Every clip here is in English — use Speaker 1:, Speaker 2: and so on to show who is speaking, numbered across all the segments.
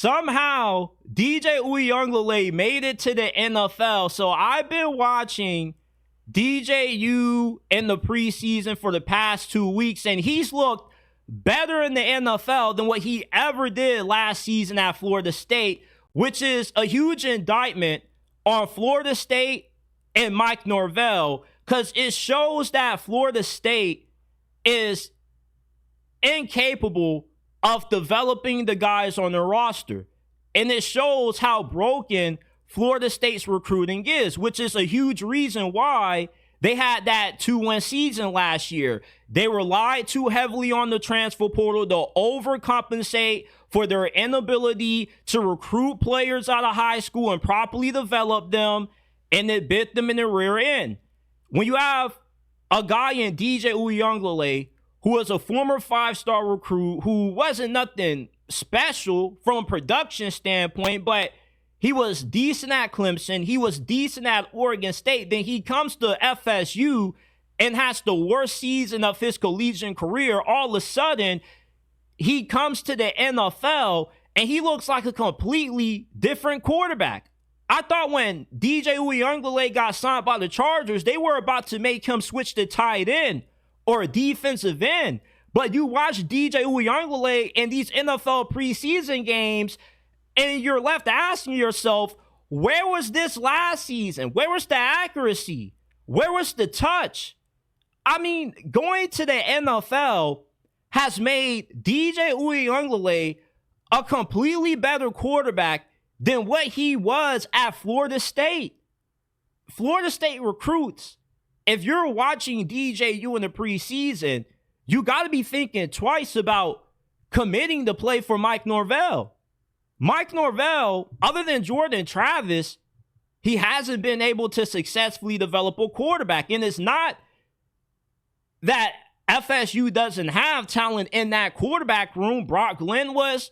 Speaker 1: somehow DJ Uiagalelei made it to the NFL. So I've been watching DJ U in the preseason for the past 2 weeks, and he's looked better in the NFL than what he ever did last season at Florida State, which is a huge indictment on Florida State and Mike Norvell, because it shows that Florida State is incapable of developing the guys on their roster. And it shows how broken Florida State's recruiting is, which is a huge reason why they had that 2-win season last year. They relied too heavily on the transfer portal to overcompensate for their inability to recruit players out of high school and properly develop them, and it bit them in the rear end. When you have a guy in DJ Uiagalelei who was a former 5-star recruit who wasn't nothing special from a production standpoint, but he was decent at Clemson, he was decent at Oregon State, then he comes to FSU and has the worst season of his collegiate career. All of a sudden, he comes to the NFL and he looks like a completely different quarterback. I thought when DJ Uiagalelei got signed by the Chargers, they were about to make him switch to tight end or a defensive end. But you watch DJ Uiagalelei in these NFL preseason games, and you're left asking yourself, where was this last season? Where was the accuracy? Where was the touch? I mean, going to the NFL has made DJ Uiagalelei a completely better quarterback than what he was at Florida State. Florida State recruits, if you're watching DJU in the preseason, you got to be thinking twice about committing to play for Mike Norvell. Mike Norvell, other than Jordan Travis, he hasn't been able to successfully develop a quarterback. And it's not that FSU doesn't have talent in that quarterback room. Brock Glenn was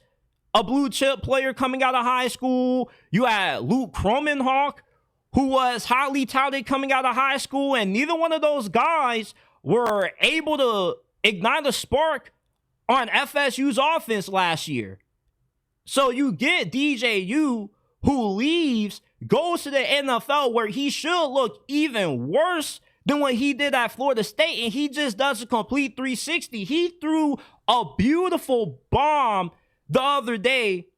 Speaker 1: a blue chip player coming out of high school. You had Luke Kromenhoek, who was highly touted coming out of high school, and neither one of those guys were able to ignite a spark on FSU's offense last year. So you get DJU, who leaves, goes to the NFL where he should look even worse than what he did at Florida State, and he just does a complete 360. He threw a beautiful bomb the other day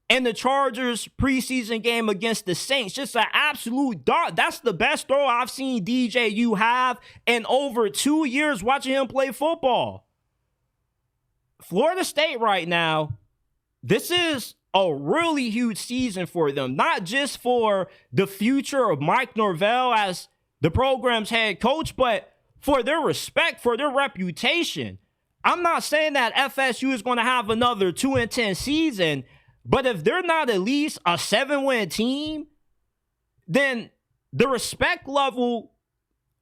Speaker 1: in the Chargers preseason game against the Saints. Just an absolute dart. That's the best throw I've seen DJU have in over 2 years watching him play football. Florida State right now, this is a really huge season for them, not just for the future of Mike Norvell as the program's head coach, but for their respect, for their reputation. I'm not saying that FSU is going to have another 2-10 season, but if they're not at least a 7-win team, then the respect level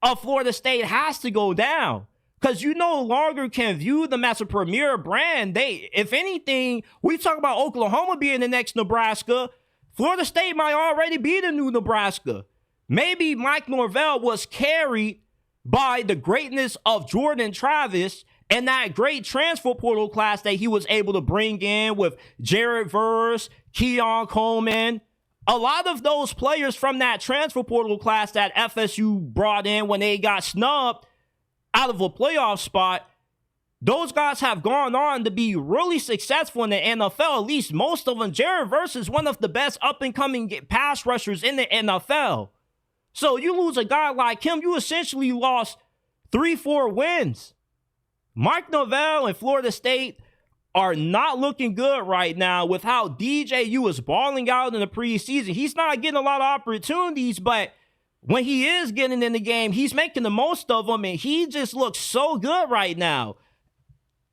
Speaker 1: of Florida State has to go down, because you no longer can view them as a premier brand. If anything, we talk about Oklahoma being the next Nebraska. Florida State might already be the new Nebraska. Maybe Mike Norvell was carried by the greatness of Jordan Travis and that great transfer portal class that he was able to bring in with Jared Verse, Keon Coleman. A lot of those players from that transfer portal class that FSU brought in when they got snubbed out of a playoff spot, those guys have gone on to be really successful in the NFL, at least most of them. Jared Verse is one of the best up-and-coming pass rushers in the NFL. So you lose a guy like him, you essentially lost 3-4 wins. Mike Norvell and Florida State are not looking good right now with how DJU is balling out in the preseason. He's not getting a lot of opportunities, but when he is getting in the game, he's making the most of them, and he just looks so good right now.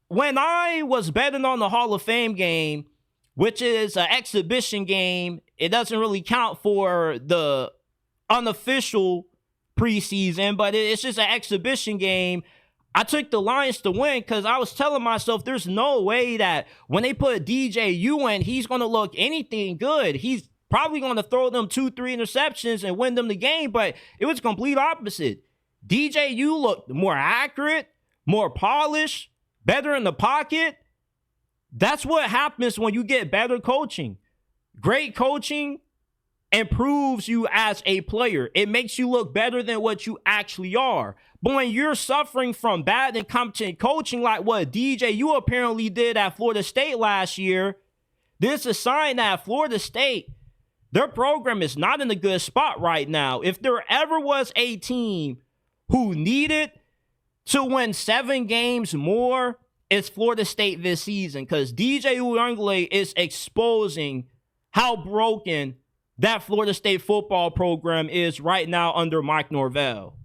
Speaker 1: When I was betting on the Hall of Fame game, which is an exhibition game, it doesn't really count for the unofficial preseason, but it's just an exhibition game. I took the Lions to win because I was telling myself there's no way that when they put DJU in, he's going to look anything good. He's probably going to throw them 2-3 interceptions and win them the game, but it was complete opposite. DJU looked more accurate, more polished, better in the pocket. That's what happens when you get better coaching. Great coaching improves you as a player. It makes you look better than what you actually are. But when you're suffering from bad and competent coaching like what DJ U apparently did at Florida State last year, this is a sign that Florida State, their program is not in a good spot right now. If there ever was a team who needed to win 7 games more, it's Florida State this season, because DJ Uiagalelei is exposing how broken that Florida State football program is right now under Mike Norvell.